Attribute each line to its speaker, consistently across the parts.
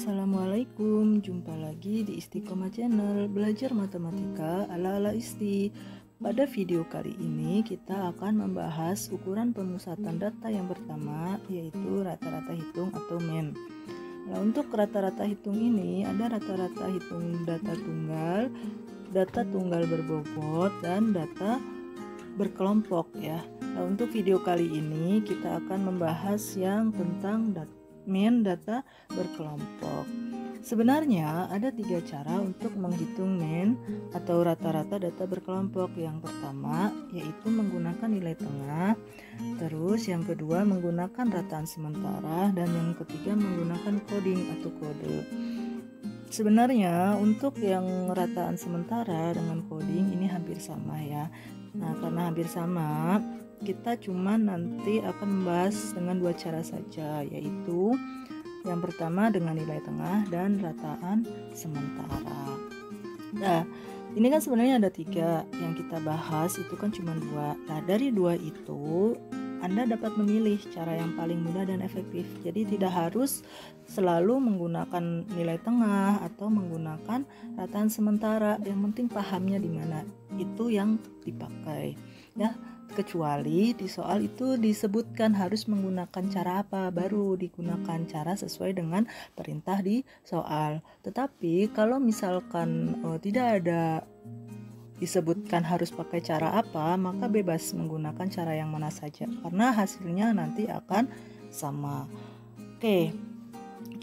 Speaker 1: Assalamualaikum, jumpa lagi di Istiqomah Channel, belajar matematika ala-ala Isti. Pada video kali ini kita akan membahas ukuran pemusatan data yang pertama, yaitu rata-rata hitung atau MEN. Nah, untuk rata-rata hitung ini ada rata-rata hitung data tunggal berbobot, dan data berkelompok ya. Nah, untuk video kali ini kita akan membahas yang tentang MEN data berkelompok. Sebenarnya ada 3 cara untuk menghitung MEN atau rata-rata data berkelompok. Yang pertama yaitu menggunakan nilai tengah, terus yang kedua menggunakan rataan sementara, dan yang ketiga menggunakan coding atau kode. Sebenarnya untuk yang rataan sementara dengan coding ini hampir sama ya. Nah, karena hampir sama, kita cuma nanti akan membahas dengan 2 cara saja, yaitu yang pertama dengan nilai tengah dan rataan sementara. Nah, ini kan sebenarnya ada 3 yang kita bahas, itu kan cuma 2. Nah, dari 2 itu Anda dapat memilih cara yang paling mudah dan efektif. Jadi tidak harus selalu menggunakan nilai tengah atau menggunakan rataan sementara. Yang penting pahamnya di mana, itu yang dipakai ya. Kecuali di soal itu disebutkan harus menggunakan cara apa, baru digunakan cara sesuai dengan perintah di soal. Tetapi kalau misalkan tidak ada disebutkan harus pakai cara apa, maka bebas menggunakan cara yang mana saja, karena hasilnya nanti akan sama. Oke,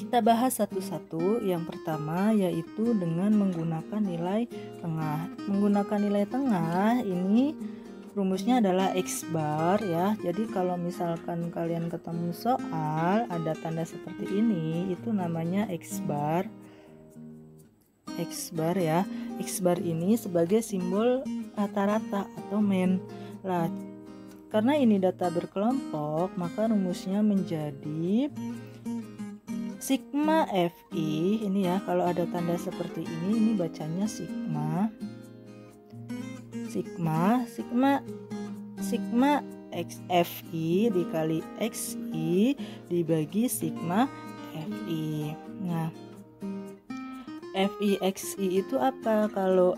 Speaker 1: kita bahas satu-satu. Yang pertama yaitu dengan menggunakan nilai tengah. Menggunakan nilai tengah ini rumusnya adalah X bar ya. Jadi kalau misalkan kalian ketemu soal ada tanda seperti ini, itu namanya X bar. X bar ya. X bar ini sebagai simbol rata-rata atau MEN. Nah, karena ini data berkelompok, maka rumusnya menjadi sigma Fi. Ini ya, kalau ada tanda seperti ini bacanya sigma Fi dikali Xi dibagi sigma Fi. Nah, Fi Xi itu apa? Kalau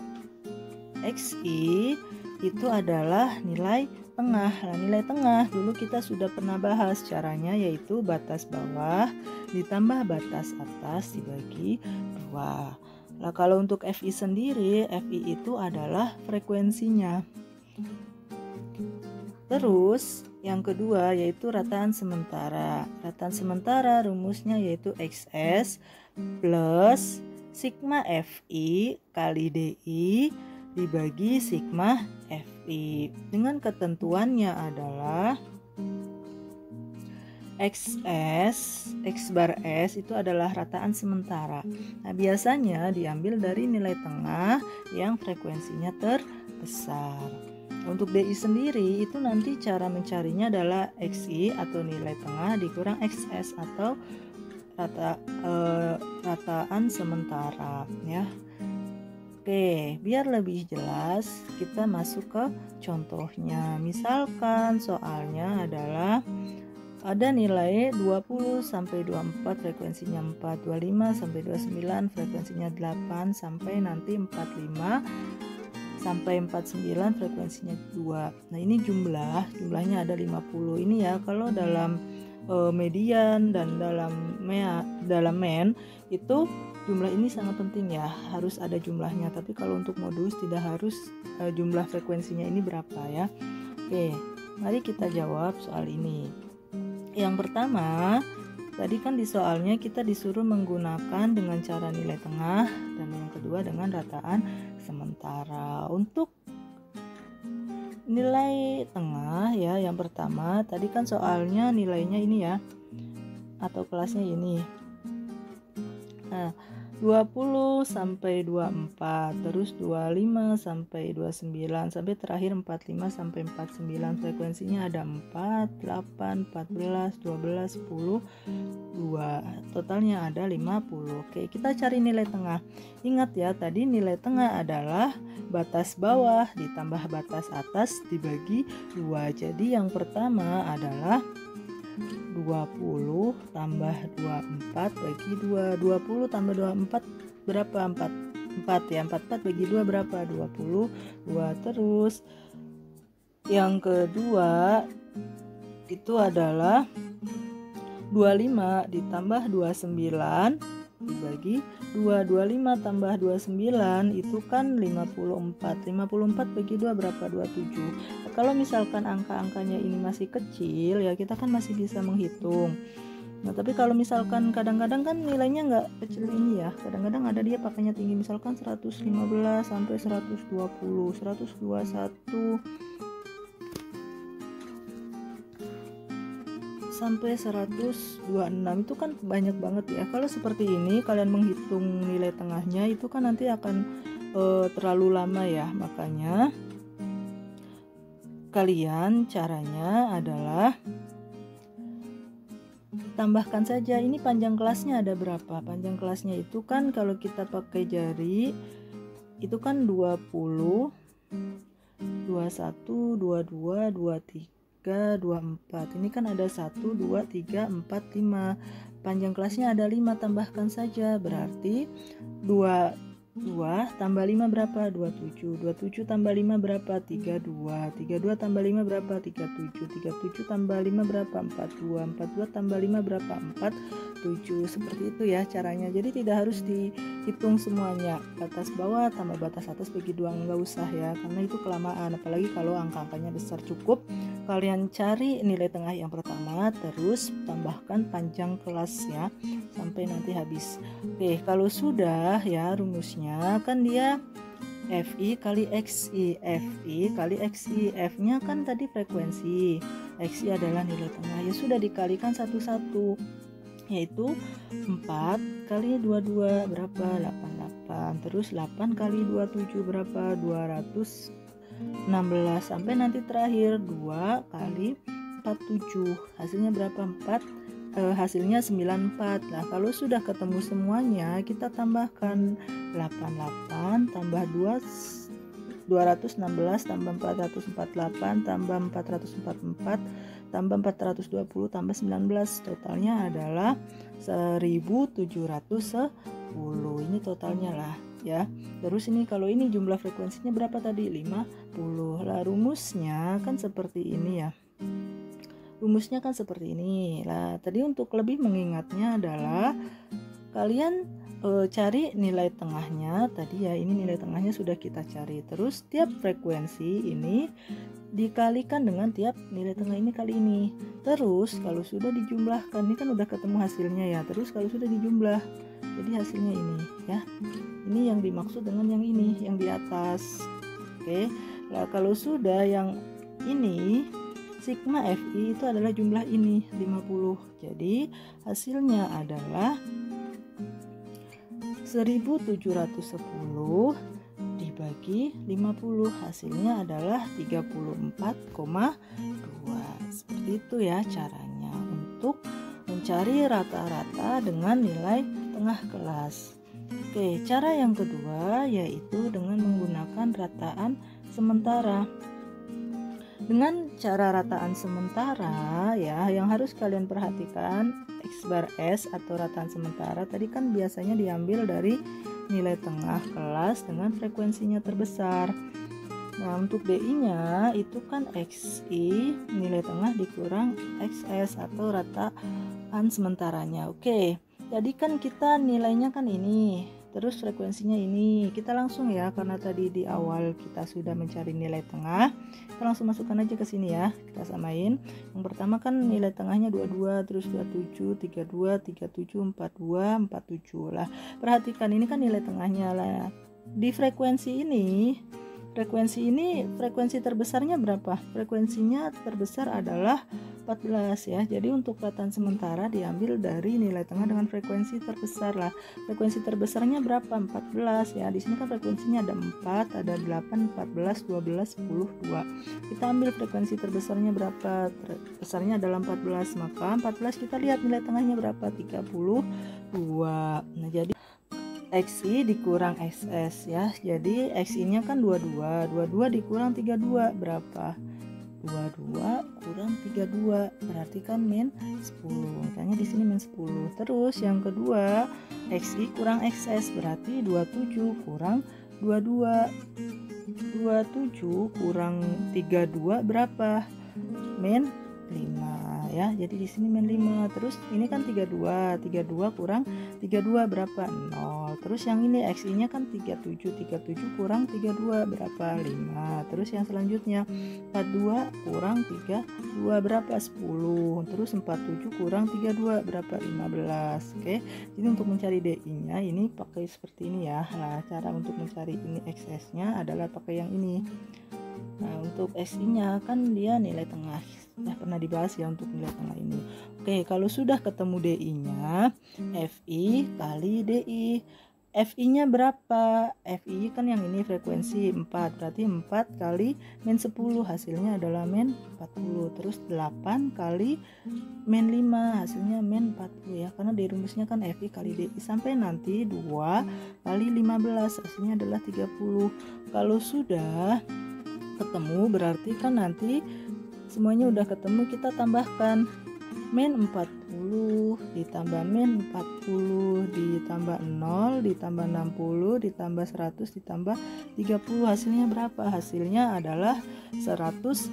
Speaker 1: Xi itu adalah nilai tengah. Nah, nilai tengah dulu kita sudah pernah bahas caranya, yaitu batas bawah ditambah batas atas dibagi 2. Nah, kalau untuk Fi sendiri, Fi itu adalah frekuensinya. Terus yang kedua yaitu rataan sementara. Rataan sementara rumusnya yaitu Xs plus sigma Fi kali Di dibagi sigma Fi. Dengan ketentuannya adalah X bar S itu adalah rataan sementara. Nah, biasanya diambil dari nilai tengah yang frekuensinya terbesar. Untuk Di sendiri itu nanti cara mencarinya adalah Xi atau nilai tengah dikurang Xs atau rataan sementara ya. Oke, biar lebih jelas kita masuk ke contohnya. Misalkan soalnya adalah ada nilai 20 sampai 24 frekuensinya 4, 25 sampai 29 frekuensinya 8, sampai nanti 45 sampai 49 frekuensinya 2. Nah, ini jumlahnya ada 50. Ini ya, kalau dalam median dan dalam MEN itu jumlah ini sangat penting ya, harus ada jumlahnya. Tapi kalau untuk modulus tidak harus jumlah frekuensinya ini berapa ya. Oke, mari kita jawab soal ini. Yang pertama, tadi kan di soalnya kita disuruh menggunakan dengan cara nilai tengah, dan yang kedua dengan rataan sementara. Untuk nilai tengah ya, yang pertama tadi kan soalnya nilainya ini ya, atau kelasnya ini. Nah, 20 sampai 24, terus 25 sampai 29, sampai terakhir 45 sampai 49. Frekuensinya ada 4, 8, 14, 12, 10, 2. Totalnya ada 50. Oke, kita cari nilai tengah. Ingat ya, tadi nilai tengah adalah batas bawah ditambah batas atas dibagi 2. Jadi yang pertama adalah 20 tambah 24 bagi 2. 20 tambah 24 berapa? 4 ya. 44 bagi 2 berapa? 22. Terus yang kedua itu adalah 25 ditambah 29 dibagi 2. 25 tambah 29 itu kan 54. 54 bagi 2 berapa? 27. Nah, kalau misalkan angka-angkanya ini masih kecil ya kita kan masih bisa menghitung. Nah tapi kalau misalkan kadang-kadang kan nilainya nggak kecil ini ya, kadang-kadang ada dia pakainya tinggi, misalkan 115 sampai 120, 121 sampai 126 itu kan banyak banget ya. Kalau seperti ini kalian menghitung nilai tengahnya itu kan nanti akan terlalu lama ya. Makanya kalian caranya adalah tambahkan saja. Ini panjang kelasnya ada berapa? Panjang kelasnya itu kan kalau kita pakai jari itu kan 20, 21, 22, 23, 24. Ini kan ada 1, 2, 3, 4, 5. Panjang kelasnya ada 5, tambahkan saja. Berarti 2 tambah 5 berapa? 27. 27 tambah 5 berapa? 32. 32 tambah 5 berapa? 37. 37 tambah 5 berapa? 42. 42 tambah 5 berapa? 47. Seperti itu ya caranya. Jadi tidak harus dihitung semuanya. Batas bawah tambah batas atas bagi 2, enggak usah ya, karena itu kelamaan. Apalagi kalau angka-angkanya besar. Cukup kalian cari nilai tengah yang pertama, terus tambahkan panjang kelas ya sampai nanti habis. Oke, kalau sudah ya rumusnya kan dia FI kali XI. FI kali XI. F nya kan tadi frekuensi, XI adalah nilai tengah. Ya sudah dikalikan satu-satu, yaitu 4 kali 22 berapa? 88. Terus 8 kali 27 berapa? 216. Sampai nanti terakhir 2 kali 47 hasilnya berapa? 4. Hasilnya 94. Nah kalau sudah ketemu semuanya kita tambahkan 88 tambah 2 216 tambah 448 tambah 444 tambah 420 tambah 19, totalnya adalah 1710. Ini totalnya lah ya. Terus ini kalau ini jumlah frekuensinya berapa tadi? 50. Lah rumusnya kan seperti ini ya. Rumusnya kan seperti ini. Lah tadi untuk lebih mengingatnya adalah kalian cari nilai tengahnya tadi ya. Ini nilai tengahnya sudah kita cari. Terus tiap frekuensi ini dikalikan dengan tiap nilai tengah ini kali ini. Terus kalau sudah dijumlahkan, ini kan udah ketemu hasilnya ya. Terus kalau sudah dijumlah, jadi hasilnya ini ya. Ini yang dimaksud dengan yang ini, yang di atas. Oke. Nah, kalau sudah yang ini sigma Fi itu adalah jumlah ini 50. Jadi hasilnya adalah 1710 dibagi 50, hasilnya adalah 34,2. Seperti itu ya caranya untuk mencari rata-rata dengan nilai tengah kelas. Oke, cara yang kedua yaitu dengan menggunakan rataan sementara. Dengan cara rataan sementara ya, yang harus kalian perhatikan X bar S atau rataan sementara tadi kan biasanya diambil dari nilai tengah kelas dengan frekuensinya terbesar. Nah untuk DI-nya itu kan XI nilai tengah dikurang XS atau rataan sementaranya. Oke, jadi kan kita nilainya kan ini, terus frekuensinya ini. Kita langsung ya, karena tadi di awal kita sudah mencari nilai tengah, kita langsung masukkan aja ke sini ya. Kita samain. Yang pertama kan nilai tengahnya 22, terus 27, 32, 37, 42, 47 lah. Perhatikan ini kan nilai tengahnya lah. Di frekuensi ini frekuensi terbesarnya berapa? Frekuensinya terbesar adalah 14 ya. Jadi untuk rataan sementara diambil dari nilai tengah dengan frekuensi terbesar lah. Frekuensi terbesarnya berapa? 14 ya. Di sini kan frekuensinya ada 4, ada 8, 14, 12, 10, 2. Kita ambil frekuensi terbesarnya berapa? Terbesarnya adalah 14, maka 14 kita lihat nilai tengahnya berapa? 32. Nah, jadi XI dikurang XS ya. Jadi XI nya kan 22. 22 dikurang 32 berapa? 22 kurang 32 berarti kan min 10. Makanya di sini min 10. Terus yang kedua, XI kurang XS berarti 27 kurang 22. 27 kurang 32 berapa? Min 5 ya. Jadi di sini min 5. Terus ini kan 32. 32 kurang 32 berapa? 0. Terus yang ini XI-nya kan 37. 37 kurang 32 berapa? 5. Terus yang selanjutnya 42 kurang 32 berapa? 10. Terus 47 kurang 32 berapa? 15. Oke. Jadi untuk mencari DI-nya ini pakai seperti ini ya. Nah, cara untuk mencari ini XS-nya adalah pakai yang ini. Nah, untuk XI-nya kan dia nilai tengah. Sudah pernah dibahas ya untuk nilai tengah ini. Oke, kalau sudah ketemu DI-nya, FI kali DI. FI-nya berapa? FI kan yang ini frekuensi 4, berarti 4 kali min 10 hasilnya adalah min 40. Terus 8 kali min 5 hasilnya min 40 ya, karena di rumusnya kan FI kali DI sampai nanti 2 kali 15 hasilnya adalah 30. Kalau sudah ketemu berarti kan nanti semuanya udah ketemu, kita tambahkan min 40 ditambah min 40 ditambah 0 ditambah 60 ditambah 100 ditambah 30 hasilnya berapa? Hasilnya adalah 110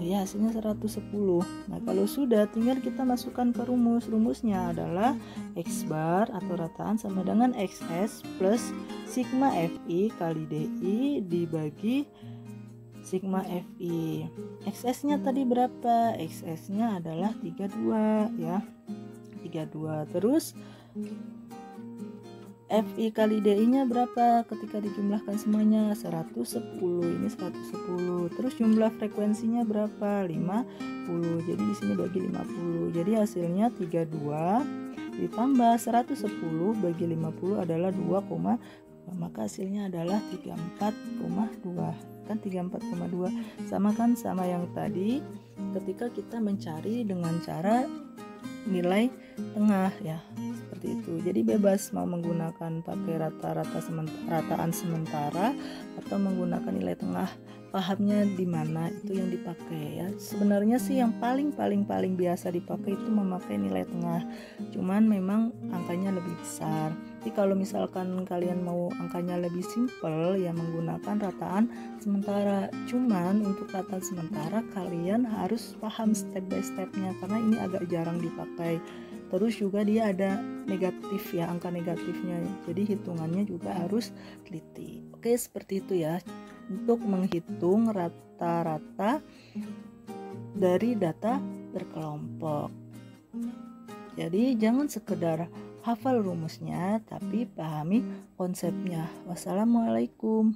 Speaker 1: ya, hasilnya 110. Nah, kalau sudah tinggal kita masukkan ke rumusnya adalah X bar atau rataan sama dengan XS plus sigma FI kali DI dibagi sigma FI. XS-nya tadi berapa? XS-nya adalah 32 ya. 32. Terus FI kali DI-nya berapa? Ketika dijumlahkan semuanya 110. Ini 110. Terus jumlah frekuensinya berapa? 50. Jadi di sini bagi 50. Jadi hasilnya 32 ditambah 110 bagi 50 adalah 2, maka hasilnya adalah 34,2. Kan 34,2 sama kan sama yang tadi ketika kita mencari dengan cara nilai tengah ya, seperti itu. Jadi bebas mau menggunakan pakai rataan sementara atau menggunakan nilai tengah, pahamnya di mana itu yang dipakai ya. Sebenarnya sih yang paling biasa dipakai itu memakai nilai tengah, cuman memang angkanya lebih besar. Jadi kalau misalkan kalian mau angkanya lebih simpel ya menggunakan rataan sementara. Cuman untuk rataan sementara kalian harus paham step by stepnya karena ini agak jarang dipakai. Terus juga dia ada negatif ya, angka negatifnya. Jadi hitungannya juga harus teliti. Oke, seperti itu ya untuk menghitung rata-rata dari data berkelompok. Jadi jangan sekedar hafal rumusnya, tapi pahami konsepnya. Wassalamualaikum.